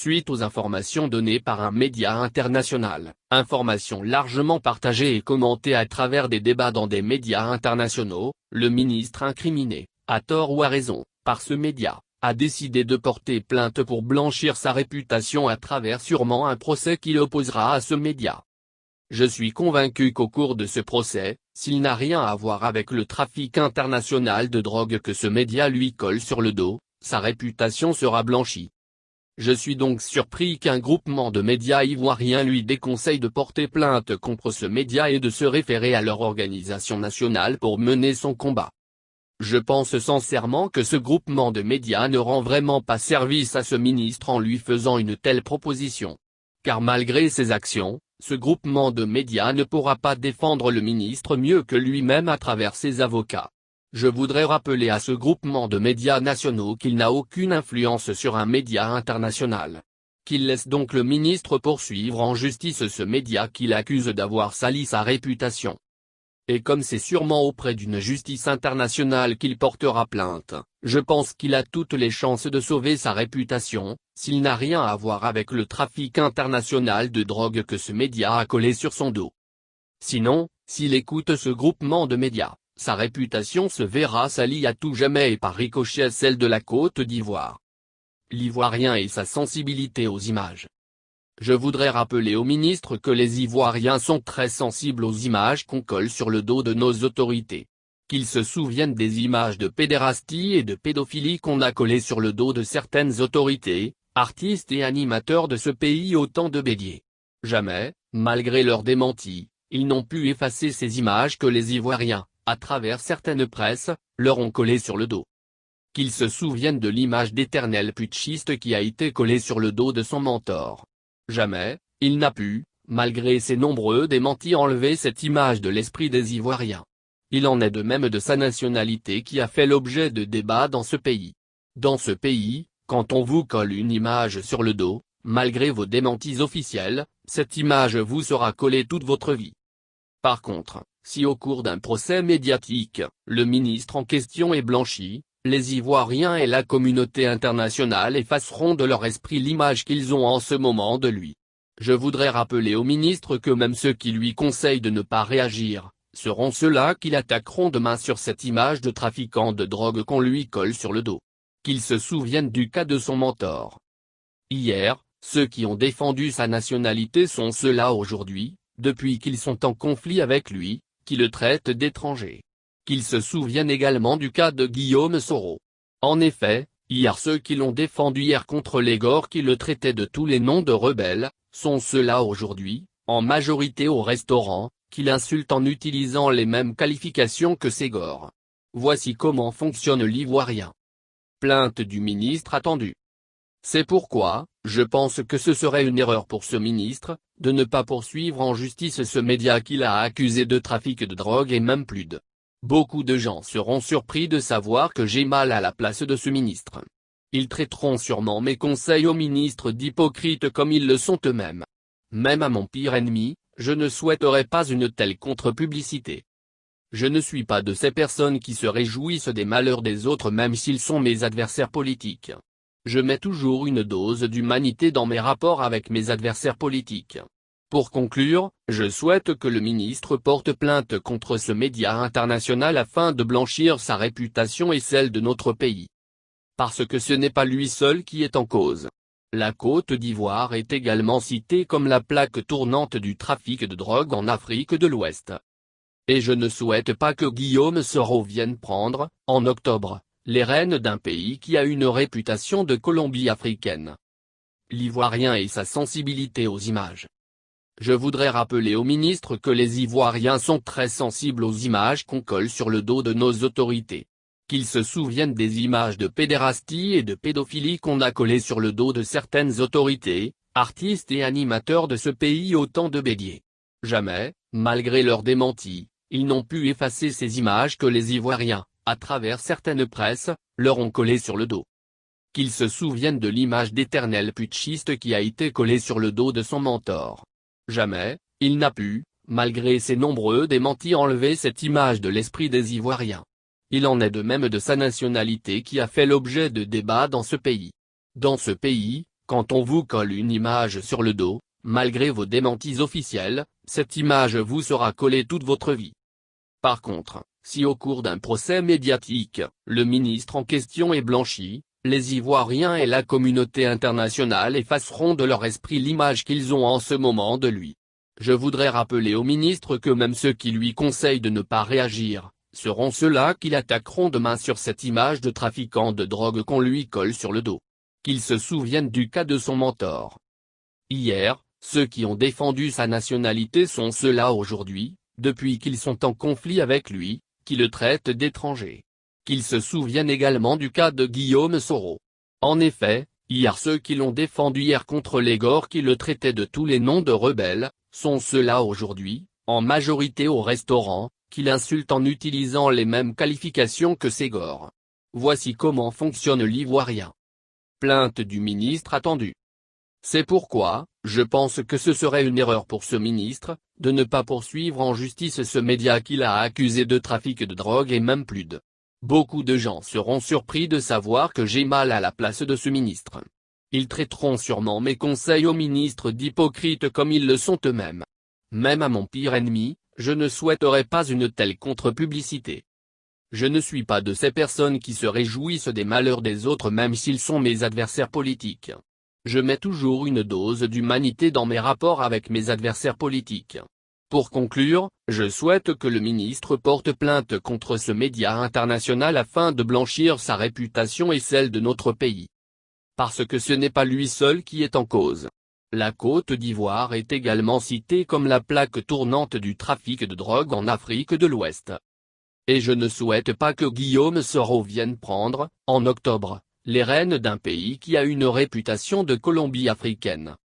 suite aux informations données par un média international, informations largement partagées et commentées à travers des débats dans des médias internationaux, le ministre incriminé, à tort ou à raison, par ce média, a décidé de porter plainte pour blanchir sa réputation à travers sûrement un procès qu'il opposera à ce média. Je suis convaincu qu'au cours de ce procès, s'il n'a rien à voir avec le trafic international de drogue que ce média lui colle sur le dos, sa réputation sera blanchie. Je suis donc surpris qu'un groupement de médias ivoiriens lui déconseille de porter plainte contre ce média et de se référer à leur organisation nationale pour mener son combat. Je pense sincèrement que ce groupement de médias ne rend vraiment pas service à ce ministre en lui faisant une telle proposition. Car malgré ses actions, ce groupement de médias ne pourra pas défendre le ministre mieux que lui-même à travers ses avocats. Je voudrais rappeler à ce groupement de médias nationaux qu'il n'a aucune influence sur un média international. Qu'il laisse donc le ministre poursuivre en justice ce média qu'il accuse d'avoir sali sa réputation. Et comme c'est sûrement auprès d'une justice internationale qu'il portera plainte, je pense qu'il a toutes les chances de sauver sa réputation, s'il n'a rien à voir avec le trafic international de drogue que ce média a collé sur son dos. Sinon, s'il écoute ce groupement de médias, sa réputation se verra salie à tout jamais et par ricochet celle de la Côte d'Ivoire. L'Ivoirien et sa sensibilité aux images. Je voudrais rappeler au ministre que les Ivoiriens sont très sensibles aux images qu'on colle sur le dos de nos autorités. Qu'ils se souviennent des images de pédérastie et de pédophilie qu'on a collées sur le dos de certaines autorités, artistes et animateurs de ce pays au temps de Bélier. Jamais, malgré leurs démentis, ils n'ont pu effacer ces images que les Ivoiriens, à travers certaines presses, leur ont collées sur le dos. Qu'ils se souviennent de l'image d'éternel putschiste qui a été collée sur le dos de son mentor. Jamais, il n'a pu, malgré ses nombreux démentis, enlever cette image de l'esprit des Ivoiriens. Il en est de même de sa nationalité qui a fait l'objet de débats dans ce pays. Dans ce pays, quand on vous colle une image sur le dos, malgré vos démentis officiels, cette image vous sera collée toute votre vie. Par contre, si au cours d'un procès médiatique, le ministre en question est blanchi, les Ivoiriens et la communauté internationale effaceront de leur esprit l'image qu'ils ont en ce moment de lui. Je voudrais rappeler au ministre que même ceux qui lui conseillent de ne pas réagir, seront ceux-là qui l'attaqueront demain sur cette image de trafiquant de drogue qu'on lui colle sur le dos. Qu'ils se souviennent du cas de son mentor. Hier, ceux qui ont défendu sa nationalité sont ceux-là aujourd'hui, depuis qu'ils sont en conflit avec lui, qui le traitent d'étranger. Qu'ils se souviennent également du cas de Guillaume Soro. En effet, hier ceux qui l'ont défendu hier contre les Gors qui le traitaient de tous les noms de rebelles, sont ceux-là aujourd'hui, en majorité au restaurant, qui l'insultent en utilisant les mêmes qualifications que ces Gors. Voici comment fonctionne l'Ivoirien. Plainte du ministre attendue. C'est pourquoi, je pense que ce serait une erreur pour ce ministre, de ne pas poursuivre en justice ce média qu'il a accusé de trafic de drogue et même plus de. Beaucoup de gens seront surpris de savoir que j'ai mal à la place de ce ministre. Ils traiteront sûrement mes conseils au ministre d'hypocrites comme ils le sont eux-mêmes. Même à mon pire ennemi, je ne souhaiterais pas une telle contre-publicité. Je ne suis pas de ces personnes qui se réjouissent des malheurs des autres même s'ils sont mes adversaires politiques. Je mets toujours une dose d'humanité dans mes rapports avec mes adversaires politiques. Pour conclure, je souhaite que le ministre porte plainte contre ce média international afin de blanchir sa réputation et celle de notre pays. Parce que ce n'est pas lui seul qui est en cause. La Côte d'Ivoire est également citée comme la plaque tournante du trafic de drogue en Afrique de l'Ouest. Et je ne souhaite pas que Guillaume Soro vienne prendre, en octobre, les rênes d'un pays qui a une réputation de Colombie africaine. L'Ivoirien et sa sensibilité aux images. Je voudrais rappeler au ministre que les Ivoiriens sont très sensibles aux images qu'on colle sur le dos de nos autorités. Qu'ils se souviennent des images de pédérastie et de pédophilie qu'on a collées sur le dos de certaines autorités, artistes et animateurs de ce pays au temps de Bélier. Jamais, malgré leurs démentis, ils n'ont pu effacer ces images que les Ivoiriens, à travers certaines presses, leur ont collées sur le dos. Qu'ils se souviennent de l'image d'éternel putschiste qui a été collée sur le dos de son mentor. Jamais, il n'a pu, malgré ses nombreux démentis, enlever cette image de l'esprit des Ivoiriens. Il en est de même de sa nationalité qui a fait l'objet de débats dans ce pays. Dans ce pays, Quand on vous colle une image sur le dos, malgré vos démentis officiels, cette image vous sera collée toute votre vie. Par contre, si au cours d'un procès médiatique, le ministre en question est blanchi, les Ivoiriens et la communauté internationale effaceront de leur esprit l'image qu'ils ont en ce moment de lui. Je voudrais rappeler au ministre que même ceux qui lui conseillent de ne pas réagir, seront ceux-là qui l'attaqueront demain sur cette image de trafiquant de drogue qu'on lui colle sur le dos. Qu'il se souvienne du cas de son mentor. Hier, ceux qui ont défendu sa nationalité sont ceux-là aujourd'hui, depuis qu'ils sont en conflit avec lui, qui le traitent d'étranger. Qu'ils se souviennent également du cas de Guillaume Soro. En effet, hier ceux qui l'ont défendu hier contre les Gors qui le traitaient de tous les noms de rebelles, sont ceux-là aujourd'hui, en majorité au restaurant, qui l'insultent en utilisant les mêmes qualifications que ces Gors. Voici comment fonctionne l'Ivoirien. Plainte du ministre attendue. C'est pourquoi, je pense que ce serait une erreur pour ce ministre, de ne pas poursuivre en justice ce média qu'il a accusé de trafic de drogue et même plus de. Beaucoup de gens seront surpris de savoir que j'ai mal à la place de ce ministre. Ils traiteront sûrement mes conseils au ministre d'hypocrites comme ils le sont eux-mêmes. Même à mon pire ennemi, je ne souhaiterais pas une telle contre-publicité. Je ne suis pas de ces personnes qui se réjouissent des malheurs des autres même s'ils sont mes adversaires politiques. Je mets toujours une dose d'humanité dans mes rapports avec mes adversaires politiques. Pour conclure, je souhaite que le ministre porte plainte contre ce média international afin de blanchir sa réputation et celle de notre pays. Parce que ce n'est pas lui seul qui est en cause. La Côte d'Ivoire est également citée comme la plaque tournante du trafic de drogue en Afrique de l'Ouest. Et je ne souhaite pas que Guillaume Soro vienne prendre, en octobre, les rênes d'un pays qui a une réputation de Colombie africaine.